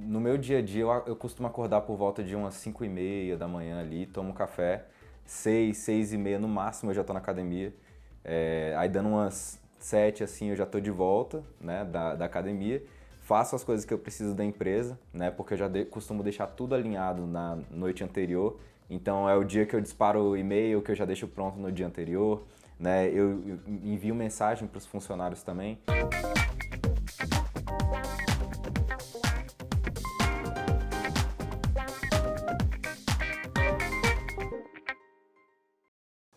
No meu dia a dia, eu costumo acordar por volta de umas 5h30 da manhã ali, tomo café, 6, 6h30 no máximo eu já tô na academia. Aí dando umas 7 assim eu já tô de volta, né, da academia. Faço as coisas que eu preciso da empresa, né, porque eu já costumo deixar tudo alinhado na noite anterior. Então é o dia que eu disparo o e-mail, que eu já deixo pronto no dia anterior, né, eu envio mensagem para os funcionários também.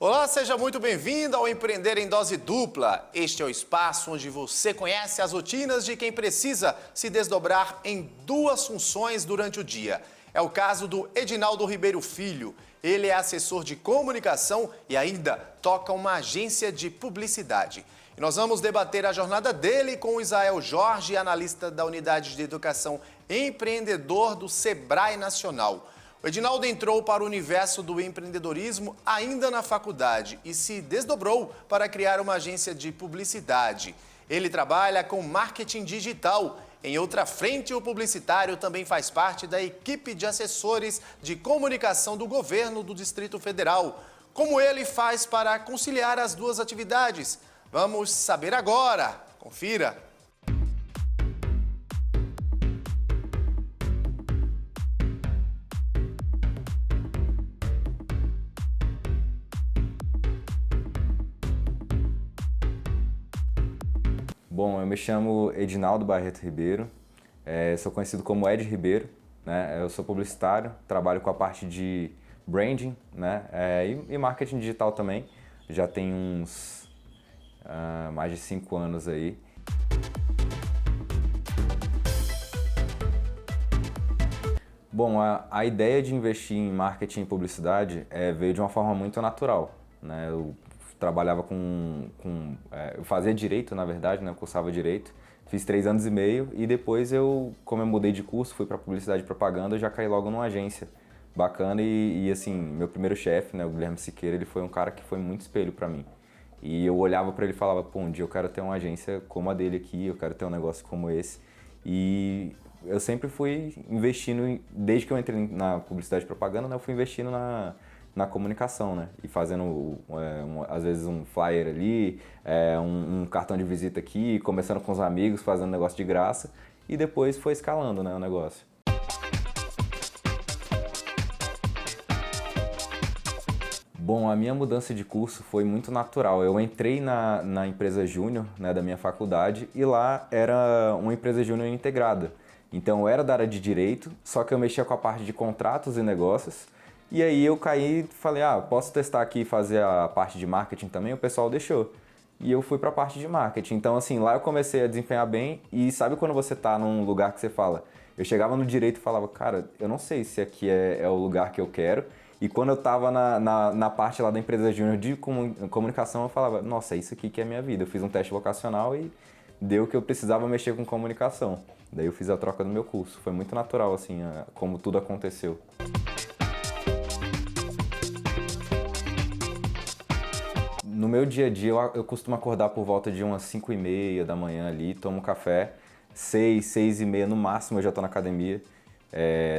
Olá, seja muito bem-vindo ao Empreender em Dose Dupla. Este é o espaço onde você conhece as rotinas de quem precisa se desdobrar em duas funções durante o dia. É o caso do Edinaldo Ribeiro Filho. Ele é assessor de comunicação e ainda toca uma agência de publicidade. E nós vamos debater a jornada dele com o Isael Jorge, analista da Unidade de Educação Empreendedor do Sebrae Nacional. O Edinaldo entrou para o universo do empreendedorismo ainda na faculdade e se desdobrou para criar uma agência de publicidade. Ele trabalha com marketing digital. Em outra frente, o publicitário também faz parte da equipe de assessores de comunicação do governo do Distrito Federal. Como ele faz para conciliar as duas atividades? Vamos saber agora. Confira. Bom, eu me chamo Edinaldo Barreto Ribeiro, sou conhecido como Ed Ribeiro, né? Eu sou publicitário, trabalho com a parte de branding, né? E marketing digital também, já tem uns mais de 5 anos aí. Bom, a ideia de investir em marketing e publicidade veio de uma forma muito natural, né? Eu trabalhava eu fazia direito, na verdade, né? Eu cursava direito, fiz 3 anos e meio e depois como eu mudei de curso, fui para publicidade e propaganda, eu já caí logo numa agência bacana e assim, meu primeiro chefe, né, o Guilherme Siqueira, ele foi um cara que foi muito espelho para mim. E eu olhava para ele e falava, pô, um dia eu quero ter uma agência como a dele aqui, eu quero ter um negócio como esse. E eu sempre fui investindo, desde que eu entrei na publicidade e propaganda, né, eu fui investindo na comunicação, né? E fazendo, às vezes, um flyer ali, um cartão de visita aqui, começando com os amigos, fazendo negócio de graça, e depois foi escalando, né, o negócio. Bom, a minha mudança de curso foi muito natural. Eu entrei na empresa júnior, né, da minha faculdade, e lá era uma empresa júnior integrada. Então eu era da área de direito, só que eu mexia com a parte de contratos e negócios. E aí eu caí e falei, posso testar aqui e fazer a parte de marketing também? O pessoal deixou. E eu fui para a parte de marketing. Então assim, lá eu comecei a desempenhar bem e sabe quando você tá num lugar que você fala... Eu chegava no direito e falava, cara, eu não sei se aqui é o lugar que eu quero. E quando eu tava na parte lá da empresa júnior de comunicação, eu falava, nossa, é isso aqui que é a minha vida. Eu fiz um teste vocacional e deu que eu precisava mexer com comunicação. Daí eu fiz a troca do meu curso. Foi muito natural, assim, como tudo aconteceu. No meu dia a dia, eu costumo acordar por volta de umas 5h30 da manhã ali, tomo café, 6, 6h30 no máximo eu já tô na academia.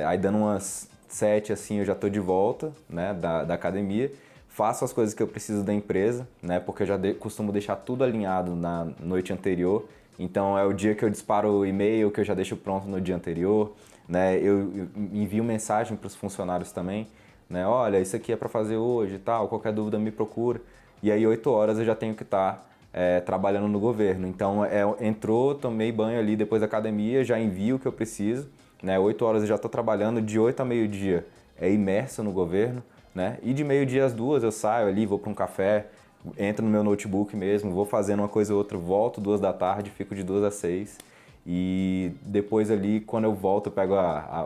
Aí dando umas 7 assim eu já tô de volta, né, da academia. Faço as coisas que eu preciso da empresa, né, porque eu já costumo deixar tudo alinhado na noite anterior. Então é o dia que eu disparo o e-mail, que eu já deixo pronto no dia anterior, né, eu envio mensagem para os funcionários também, né, olha, isso aqui é para fazer hoje e tal, qualquer dúvida me procura. E aí 8 horas eu já tenho que estar trabalhando no governo. Então entrou, tomei banho ali depois da academia, já envio o que eu preciso, né, 8 horas eu já estou trabalhando, de 8 a meio-dia imerso no governo, né, e de meio-dia às 2 eu saio ali, vou para um café, entro no meu notebook mesmo, vou fazendo uma coisa ou outra, volto 2 da tarde, fico de 2 às 6 e depois ali, quando eu volto, eu pego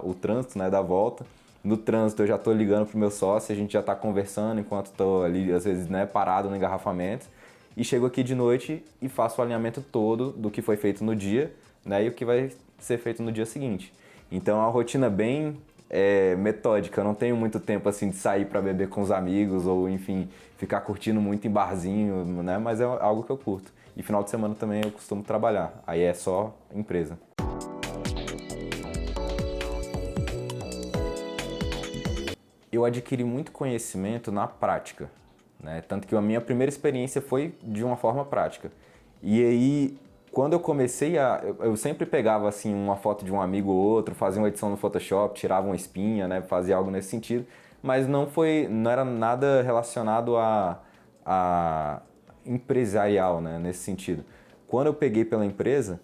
o trânsito, né, da volta. No trânsito eu já estou ligando pro meu sócio, a gente já está conversando enquanto estou ali, às vezes, né, parado no engarrafamento. E chego aqui de noite e faço o alinhamento todo do que foi feito no dia, né, e o que vai ser feito no dia seguinte. Então é uma rotina bem metódica, eu não tenho muito tempo assim de sair para beber com os amigos ou, enfim, ficar curtindo muito em barzinho, né, mas é algo que eu curto. E final de semana também eu costumo trabalhar, aí é só empresa. eu adquiri muito conhecimento na prática, né? Tanto que a minha primeira experiência foi de uma forma prática. E aí, quando eu comecei eu sempre pegava assim uma foto de um amigo ou outro, fazia uma edição no Photoshop, tirava uma espinha, né? Fazia algo nesse sentido, mas não era nada relacionado a empresarial, né? Nesse sentido. Quando eu peguei pela empresa,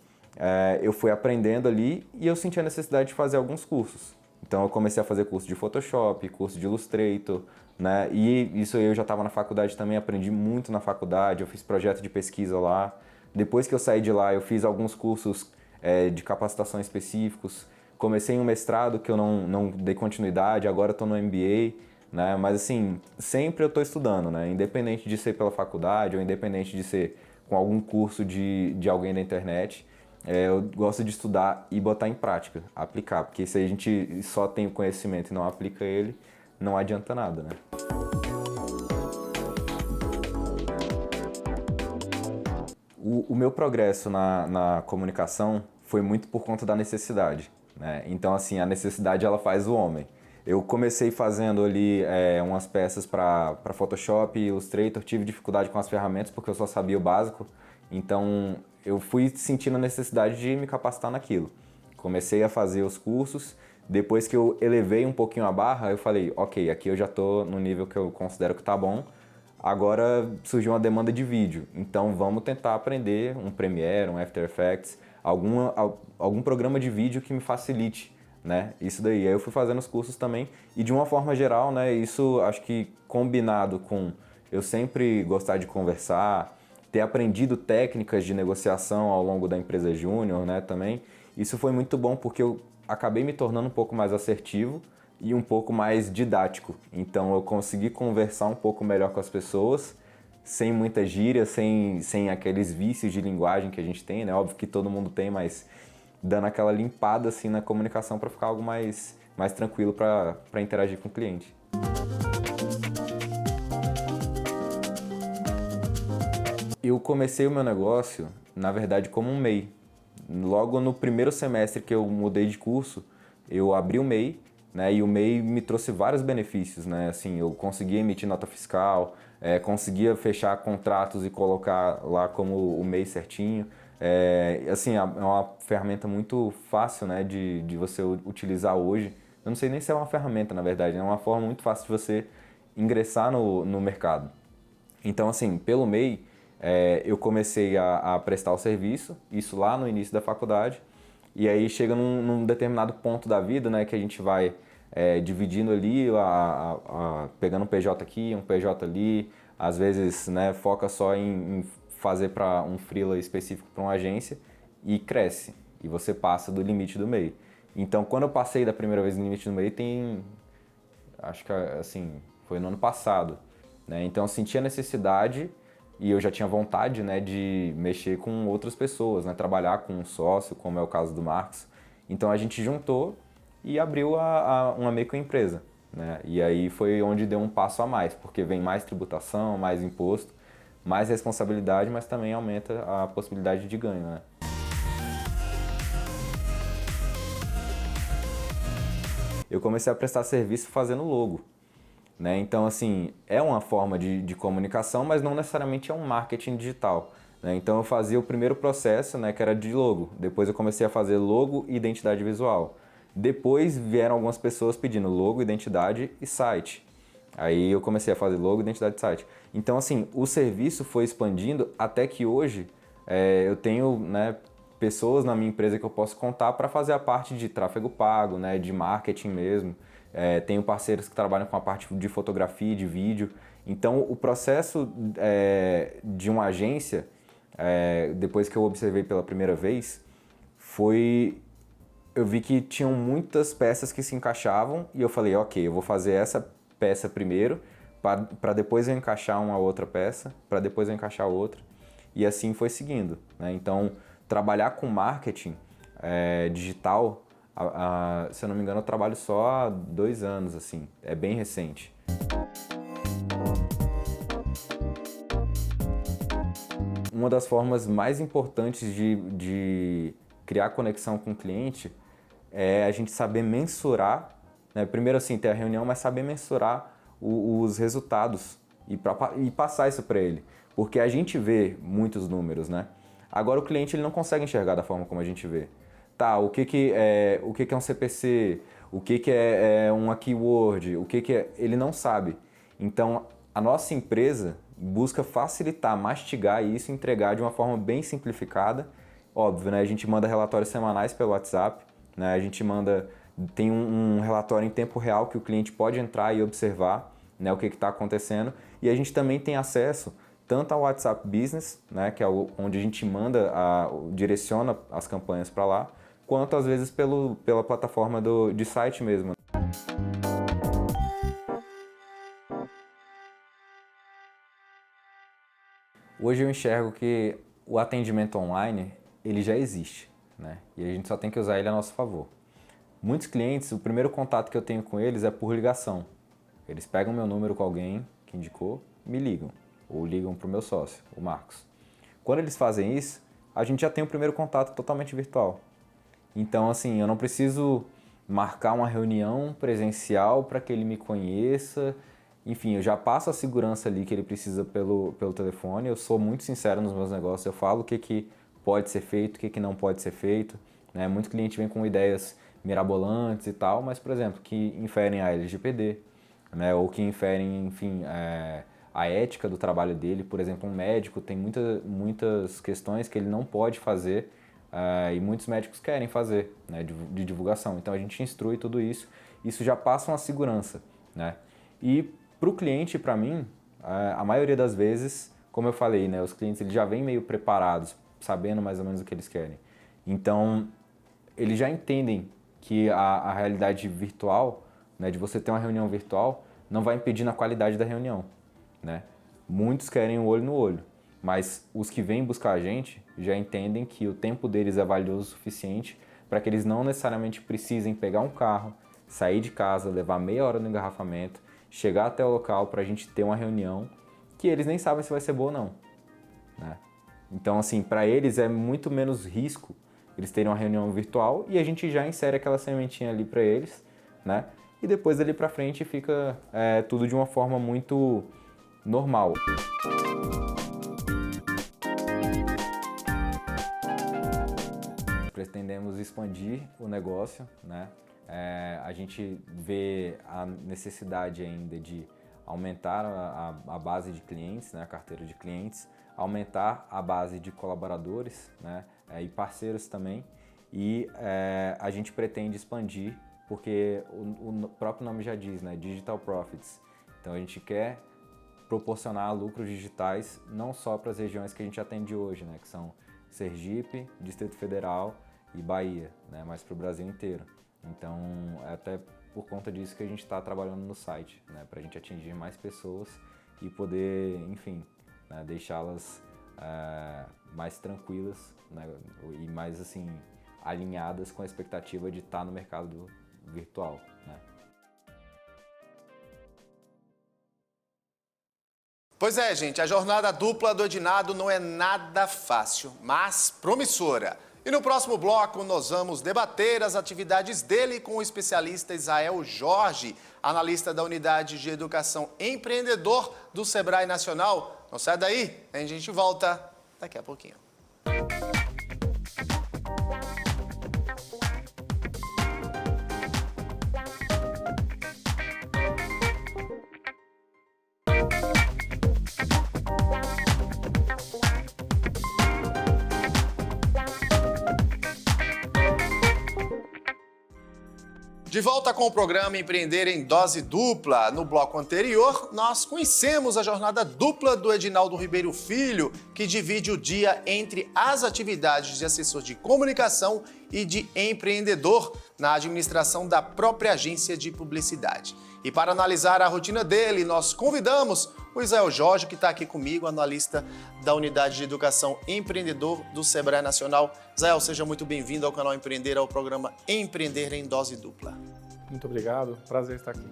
eu fui aprendendo ali e eu senti a necessidade de fazer alguns cursos. Então eu comecei a fazer curso de Photoshop, curso de Illustrator, né? E isso eu já estava na faculdade também, aprendi muito na faculdade, eu fiz projeto de pesquisa lá. Depois que eu saí de lá, eu fiz alguns cursos de capacitação específicos. Comecei um mestrado que eu não dei continuidade, agora estou no MBA, né? Mas assim, sempre eu estou estudando, né? Independente de ser pela faculdade ou independente de ser com algum curso de alguém da internet. Eu gosto de estudar e botar em prática, aplicar, porque se a gente só tem o conhecimento e não aplica ele, não adianta nada, né? O meu progresso na comunicação foi muito por conta da necessidade, né? Então, assim, a necessidade ela faz o homem. Eu comecei fazendo ali umas peças para Photoshop e Illustrator, tive dificuldade com as ferramentas porque eu só sabia o básico, então eu fui sentindo a necessidade de me capacitar naquilo. Comecei a fazer os cursos, depois que eu elevei um pouquinho a barra, eu falei, ok, aqui eu já estou no nível que eu considero que está bom, agora surgiu uma demanda de vídeo, então vamos tentar aprender um Premiere, um After Effects, algum programa de vídeo que me facilite, né? Isso daí. Aí eu fui fazendo os cursos também e de uma forma geral, né? Isso acho que combinado com eu sempre gostar de conversar, ter aprendido técnicas de negociação ao longo da empresa júnior, né? Também isso foi muito bom porque eu acabei me tornando um pouco mais assertivo e um pouco mais didático. Então eu consegui conversar um pouco melhor com as pessoas, sem muita gíria, sem aqueles vícios de linguagem que a gente tem, né? Óbvio que todo mundo tem, mas dando aquela limpada assim na comunicação para ficar algo mais tranquilo para interagir com o cliente. Eu comecei o meu negócio, na verdade, como um MEI. Logo no primeiro semestre que eu mudei de curso, eu abri o MEI, né? E o MEI me trouxe vários benefícios, né? Assim, eu conseguia emitir nota fiscal, conseguia fechar contratos e colocar lá como o MEI certinho. Assim, é uma ferramenta muito fácil, né, de você utilizar hoje. Eu não sei nem se é uma ferramenta, na verdade, é uma forma muito fácil de você ingressar no mercado. Então, assim, pelo MEI, eu comecei a prestar o serviço, isso lá no início da faculdade, e aí chega num determinado ponto da vida, né, que a gente vai dividindo ali, pegando um PJ aqui, um PJ ali, às vezes, né, foca só em fazer para um freela específico para uma agência e cresce, e você passa do limite do MEI. Então, quando eu passei da primeira vez no limite do MEI, acho que assim, foi no ano passado, né? Então eu senti a necessidade e eu já tinha vontade, né, de mexer com outras pessoas, né, trabalhar com um sócio, como é o caso do Marcos. Então a gente juntou e abriu uma microempresa, né? E aí foi onde deu um passo a mais, porque vem mais tributação, mais imposto, mais responsabilidade, mas também aumenta a possibilidade de ganho, né? Eu comecei a prestar serviço fazendo logo, né? Então, assim, é uma forma de comunicação, mas não necessariamente é um marketing digital, né? Então, eu fazia o primeiro processo, né, que era de logo. Depois eu comecei a fazer logo e identidade visual. Depois vieram algumas pessoas pedindo logo, identidade e site. Aí eu comecei a fazer logo, identidade de site. Então, assim, o serviço foi expandindo até que hoje eu tenho, né, pessoas na minha empresa que eu posso contar para fazer a parte de tráfego pago, né, de marketing mesmo. Tenho parceiros que trabalham com a parte de fotografia e de vídeo. Então, o processo de uma agência, depois que eu observei pela primeira vez, eu vi que tinham muitas peças que se encaixavam e eu falei, ok, eu vou fazer essa peça primeiro, para depois eu encaixar uma outra peça, para depois eu encaixar outra. E assim foi seguindo, né? Então, trabalhar com marketing digital, se eu não me engano, eu trabalho só há 2 anos, assim, é bem recente. Uma das formas mais importantes de criar conexão com o cliente é a gente saber mensurar né? Primeiro, assim, ter a reunião, mas saber mensurar os resultados e passar isso para ele. Porque a gente vê muitos números, né? Agora o cliente ele não consegue enxergar da forma como a gente vê. Tá, o que é um CPC, o que é uma keyword, o que é... Ele não sabe. Então, a nossa empresa busca facilitar, mastigar isso e entregar de uma forma bem simplificada. Óbvio, né? A gente manda relatórios semanais pelo WhatsApp, né? A gente tem um relatório em tempo real que o cliente pode entrar e observar, né, o que está acontecendo. E a gente também tem acesso tanto ao WhatsApp Business, né, que é onde a gente direciona as campanhas para lá, quanto às vezes pela plataforma de site mesmo. Hoje eu enxergo que o atendimento online ele já existe, né, e a gente só tem que usar ele a nosso favor. Muitos clientes, o primeiro contato que eu tenho com eles é por ligação. Eles pegam meu número com alguém que indicou, me ligam, ou ligam para o meu sócio, o Marcos. Quando eles fazem isso, a gente já tem o primeiro contato totalmente virtual. Então, assim, eu não preciso marcar uma reunião presencial para que ele me conheça. Enfim, eu já passo a segurança ali que ele precisa pelo telefone. Eu sou muito sincero nos meus negócios, eu falo o que pode ser feito, o que não pode ser feito, né? Muito cliente vem com ideias mirabolantes e tal, mas, por exemplo, que inferem a LGPD, né? Ou que inferem, enfim, a ética do trabalho dele. Por exemplo, um médico tem muitas questões que ele não pode fazer e muitos médicos querem fazer, né, de divulgação. Então a gente instrui tudo isso, isso já passa uma segurança, né? E para o cliente, para mim, a maioria das vezes, como eu falei, né, os clientes eles já vêm meio preparados, sabendo mais ou menos o que eles querem. Então eles já entendem que a realidade virtual, né, de você ter uma reunião virtual, não vai impedir na qualidade da reunião, né? Muitos querem o olho no olho, mas os que vêm buscar a gente já entendem que o tempo deles é valioso o suficiente para que eles não necessariamente precisem pegar um carro, sair de casa, levar meia hora no engarrafamento, chegar até o local para a gente ter uma reunião que eles nem sabem se vai ser boa ou não, né? Então, assim, para eles é muito menos risco eles terem uma reunião virtual e a gente já insere aquela sementinha ali para eles, né? E depois dali para frente fica tudo de uma forma muito normal. Pretendemos expandir o negócio, né? A gente vê a necessidade ainda de aumentar a base de clientes, né? A carteira de clientes, aumentar a base de colaboradores, né? E parceiros também. E a gente pretende expandir, porque o próprio nome já diz, né? Digital Profits. Então a gente quer proporcionar lucros digitais não só para as regiões que a gente atende hoje, né? Que são Sergipe, Distrito Federal e Bahia, né? Mas para o Brasil inteiro. Então é até por conta disso que a gente está trabalhando no site, né? Para a gente atingir mais pessoas e poder, enfim, né? Deixá-las mais tranquilas, né? E mais assim alinhadas com a expectativa de estar no mercado virtual, né? Pois é, gente, a jornada dupla do Edinado não é nada fácil, mas promissora. E no próximo bloco nós vamos debater as atividades dele com o especialista Isael Jorge, analista da Unidade de Educação Empreendedor do Sebrae Nacional. Não sai daí, a gente volta daqui a pouquinho. De volta com o programa Empreender em Dose Dupla. No bloco anterior, nós conhecemos a jornada dupla do Edinaldo Ribeiro Filho, que divide o dia entre as atividades de assessor de comunicação e de empreendedor na administração da própria agência de publicidade. E para analisar a rotina dele, nós convidamos o Isael Jorge, que está aqui comigo, analista da Unidade de Educação Empreendedor do Sebrae Nacional. Isael, seja muito bem-vindo ao canal Empreender, ao programa Empreender em Dose Dupla. Muito obrigado, prazer estar aqui.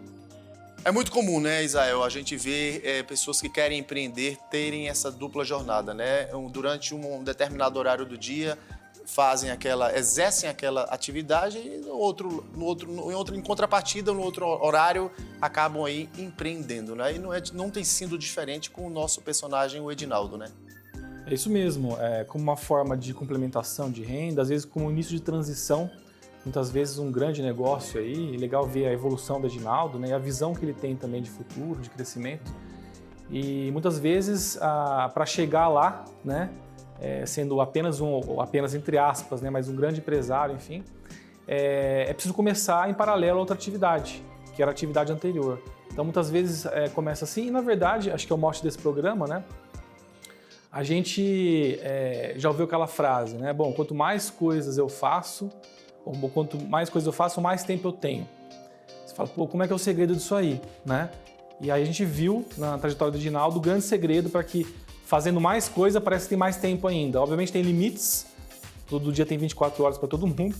É muito comum, né, Isael, a gente vê pessoas que querem empreender terem essa dupla jornada, né? Durante um determinado horário do dia, exercem aquela atividade e em contrapartida, no outro horário, acabam aí empreendendo, né? E não tem sido diferente com o nosso personagem, o Edinaldo, né? É isso mesmo, como uma forma de complementação de renda, às vezes como início de transição, muitas vezes um grande negócio aí, é legal ver a evolução do Edinaldo, né, e a visão que ele tem também de futuro, de crescimento. E muitas vezes, para chegar lá, né, sendo apenas entre aspas, né, mas um grande empresário, enfim, é preciso começar em paralelo a outra atividade, que era a atividade anterior. Então, muitas vezes começa assim, e na verdade, acho que é o mote desse programa, né, a gente já ouviu aquela frase, né, bom, quanto mais coisas eu faço, mais tempo eu tenho. Você fala, pô, como é que é o segredo disso aí, né? E aí a gente viu na trajetória do Edinaldo o grande segredo para que fazendo mais coisa parece que tem mais tempo ainda. Obviamente tem limites, todo dia tem 24 horas para todo mundo,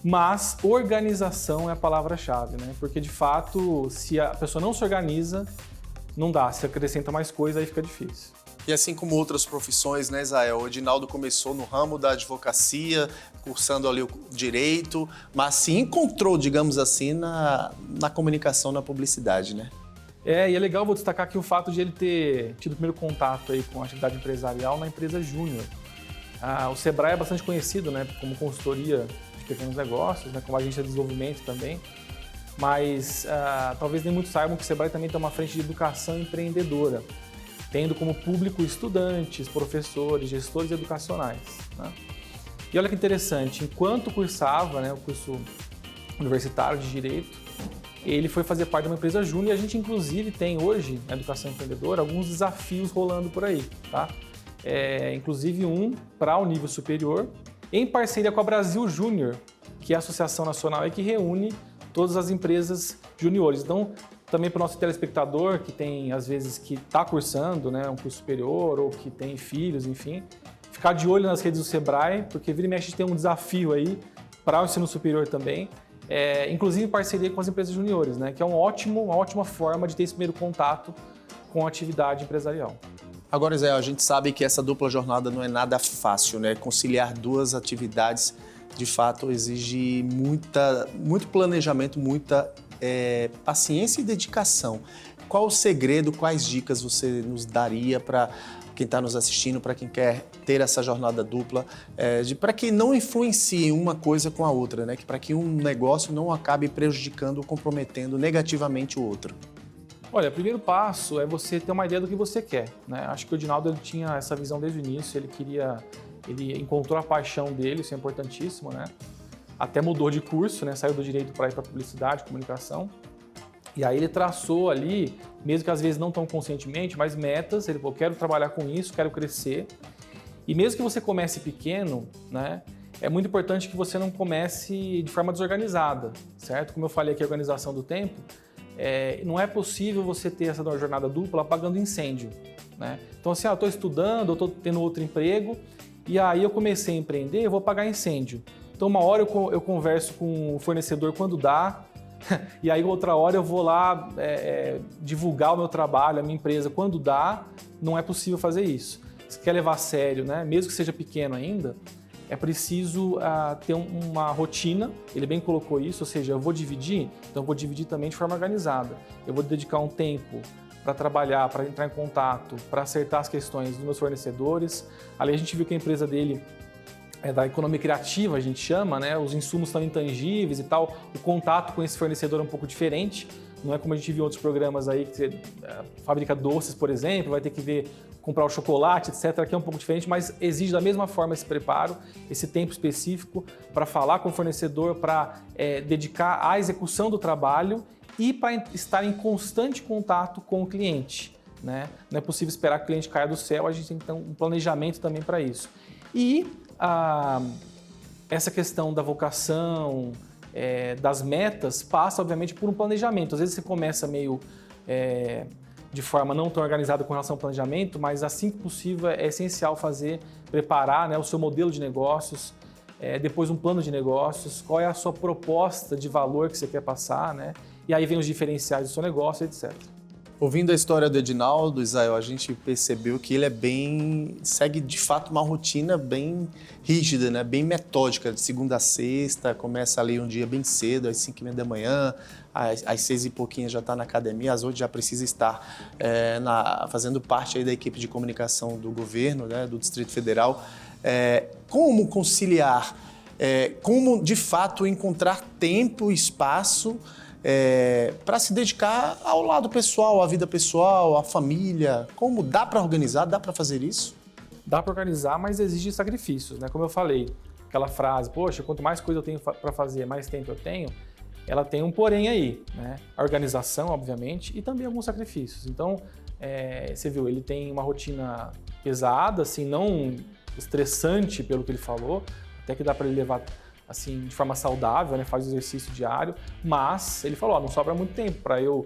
mas organização é a palavra-chave, né? Porque de fato, se a pessoa não se organiza, não dá. Se acrescenta mais coisa, aí fica difícil. E assim como outras profissões, né, Israel? O Edinaldo começou no ramo da advocacia, cursando ali o direito, mas se encontrou, digamos assim, na comunicação, na publicidade, né? E é legal, vou destacar aqui o fato de ele ter tido o primeiro contato aí com a atividade empresarial na empresa Júnior. O Sebrae é bastante conhecido, né, como consultoria de pequenos negócios, né, como agência de desenvolvimento também, mas talvez nem muitos saibam que o Sebrae também tem uma frente de educação empreendedora, tendo como público estudantes, professores, gestores educacionais, né? E olha que interessante, enquanto cursava, né, o curso universitário de Direito, ele foi fazer parte de uma empresa júnior e a gente inclusive tem hoje, na educação empreendedora, alguns desafios rolando por aí, tá? Inclusive um para o nível superior, em parceria com a Brasil Júnior, que é a associação nacional que reúne todas as empresas juniores. Então, também para o nosso telespectador, que tem, às vezes, que está cursando, né, um curso superior ou que tem filhos, enfim, ficar de olho nas redes do Sebrae, porque vira e mexe tem um desafio aí para o ensino superior também, inclusive em parceria com as empresas juniores, né, que é uma ótima forma de ter esse primeiro contato com a atividade empresarial. Agora, Zé, a gente sabe que essa dupla jornada não é nada fácil, né? Conciliar duas atividades, de fato, exige muito planejamento, muita paciência e dedicação. Qual o segredo, quais dicas você nos daria para quem está nos assistindo, para quem quer ter essa jornada dupla, para que não influencie uma coisa com a outra, né? Para que um negócio não acabe prejudicando ou comprometendo negativamente o outro? Olha, o primeiro passo é você ter uma ideia do que você quer, né? Acho que o Edinaldo ele tinha essa visão desde o início, ele encontrou a paixão dele, isso é importantíssimo, né? Até mudou de curso, né? Saiu do direito para ir para publicidade, comunicação. E aí ele traçou ali, mesmo que às vezes não tão conscientemente, mas metas. Ele falou, quero trabalhar com isso, quero crescer. E mesmo que você comece pequeno, né? É muito importante que você não comece de forma desorganizada, certo? Como eu falei aqui, a organização do tempo, não é possível você ter essa jornada dupla apagando incêndio, né? Então assim, eu estou estudando, eu estou tendo outro emprego, e aí eu comecei a empreender, eu vou apagar incêndio. Então, uma hora eu converso com o fornecedor quando dá, e aí outra hora eu vou lá divulgar o meu trabalho, a minha empresa quando dá. Não é possível fazer isso. Se quer levar a sério, né? Mesmo que seja pequeno ainda, é preciso ter uma rotina. Ele bem colocou isso, ou seja, eu vou dividir, então eu vou dividir também de forma organizada. Eu vou dedicar um tempo para trabalhar, para entrar em contato, para acertar as questões dos meus fornecedores. Ali a gente viu que a empresa dele da economia criativa, a gente chama, né? Os insumos estão intangíveis e tal, o contato com esse fornecedor é um pouco diferente, não é como a gente viu em outros programas aí, que você fabrica doces, por exemplo, vai ter que comprar o chocolate, etc. Aqui é um pouco diferente, mas exige da mesma forma esse preparo, esse tempo específico para falar com o fornecedor, para dedicar à execução do trabalho e para estar em constante contato com o cliente, né? Não é possível esperar que o cliente caia do céu, a gente tem que ter um planejamento também para isso. E essa questão da vocação, das metas, passa obviamente por um planejamento. Às vezes você começa meio de forma não tão organizada com relação ao planejamento, mas assim que possível é essencial preparar, né, o seu modelo de negócios, depois um plano de negócios, qual é a sua proposta de valor que você quer passar, né? E aí vem os diferenciais do seu negócio, etc. Ouvindo a história do Edinaldo, Israel, a gente percebeu que ele segue de fato uma rotina bem rígida, né? Bem metódica, de segunda a sexta, começa ali um dia bem cedo, às 5h30 da manhã, às 6 e pouquinho já está na academia, às 8 já precisa estar fazendo parte aí da equipe de comunicação do governo, né? Do Distrito Federal. Como conciliar, como de fato encontrar tempo e espaço para se dedicar ao lado pessoal, à vida pessoal, à família? Como dá para organizar, dá para fazer isso? Dá para organizar, mas exige sacrifícios, né? Como eu falei, aquela frase, poxa, quanto mais coisa eu tenho para fazer, mais tempo eu tenho, ela tem um porém aí, né? A organização, obviamente, e também alguns sacrifícios. Então, você viu, ele tem uma rotina pesada, assim, não estressante pelo que ele falou, até que dá para ele levar assim, de forma saudável, né? Faz exercício diário, mas ele falou, não sobra muito tempo para eu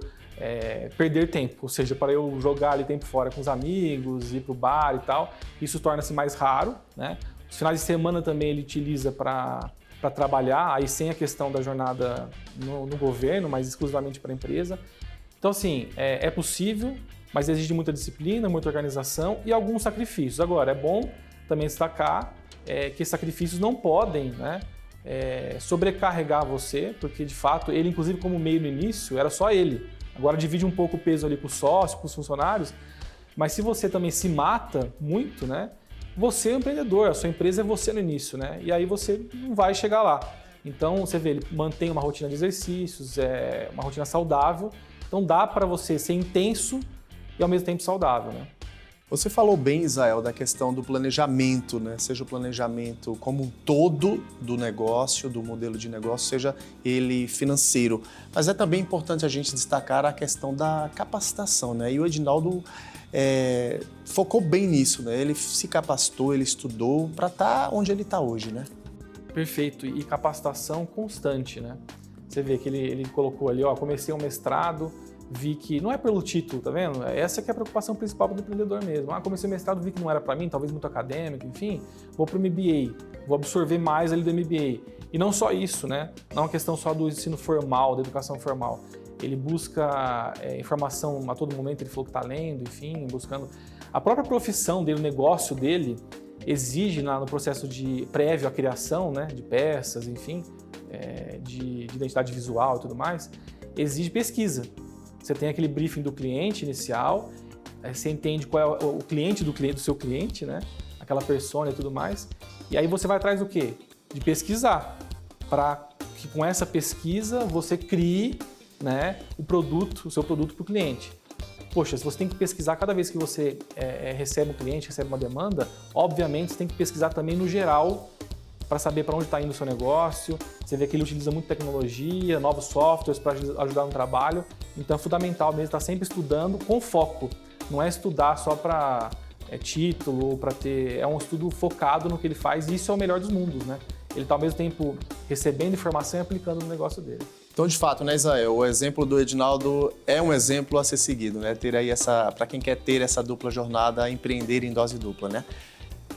perder tempo, ou seja, para eu jogar ali tempo fora com os amigos, ir para o bar e tal. Isso torna-se mais raro, né? Os finais de semana também ele utiliza para trabalhar, aí sem a questão da jornada no governo, mas exclusivamente para a empresa. Então, assim, é possível, mas exige muita disciplina, muita organização e alguns sacrifícios. Agora, é bom também destacar que esses sacrifícios não podem, né, sobrecarregar você, porque de fato ele, inclusive como meio no início, era só ele. Agora divide um pouco o peso ali com o sócio, com os funcionários, mas se você também se mata muito, né, você é um empreendedor, a sua empresa é você no início, né, e aí você não vai chegar lá. Então você vê, ele mantém uma rotina de exercícios, uma rotina saudável, então dá para você ser intenso e ao mesmo tempo saudável, né. Você falou bem, Israel, da questão do planejamento, né? Seja o planejamento como um todo do negócio, do modelo de negócio, seja ele financeiro. Mas é também importante a gente destacar a questão da capacitação, né? E o Edinaldo focou bem nisso, né? Ele se capacitou, ele estudou para estar onde ele está hoje, né? Perfeito, e capacitação constante, né? Você vê que ele colocou ali, comecei um mestrado, vi que não é pelo título, tá vendo? Essa que é a preocupação principal do empreendedor mesmo. Comecei o mestrado, vi que não era para mim, talvez muito acadêmico, enfim, vou para o MBA, vou absorver mais ali do MBA. E não só isso, né? Não é uma questão só do ensino formal, da educação formal. Ele busca informação a todo momento, ele falou que está lendo, enfim, buscando. A própria profissão dele, o negócio dele, exige no processo de prévio à criação, né, de peças, enfim, de identidade visual e tudo mais, exige pesquisa. Você tem aquele briefing do cliente inicial, você entende qual é o cliente do seu cliente, né? Aquela persona e tudo mais. E aí você vai atrás do quê? De pesquisar, para que com essa pesquisa você crie, né, o seu produto para o cliente. Poxa, se você tem que pesquisar cada vez que você recebe um cliente, recebe uma demanda, obviamente você tem que pesquisar também no geral para saber para onde está indo o seu negócio. Você vê que ele utiliza muito tecnologia, novos softwares para ajudar no trabalho. Então é fundamental mesmo estar sempre estudando com foco. Não é estudar só para título, para ter... É um estudo focado no que ele faz e isso é o melhor dos mundos, né? Ele está ao mesmo tempo recebendo informação e aplicando no negócio dele. Então, de fato, né, Israel, o exemplo do Edinaldo é um exemplo a ser seguido, né? Ter aí para quem quer ter essa dupla jornada, empreender em dose dupla, né?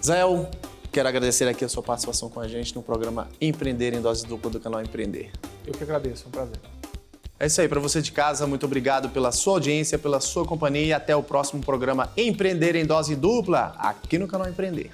Israel, quero agradecer aqui a sua participação com a gente no programa Empreender em Dose Dupla do canal Empreender. Eu que agradeço, é um prazer. É isso aí, para você de casa, muito obrigado pela sua audiência, pela sua companhia e até o próximo programa Empreender em Dose Dupla, aqui no canal Empreender.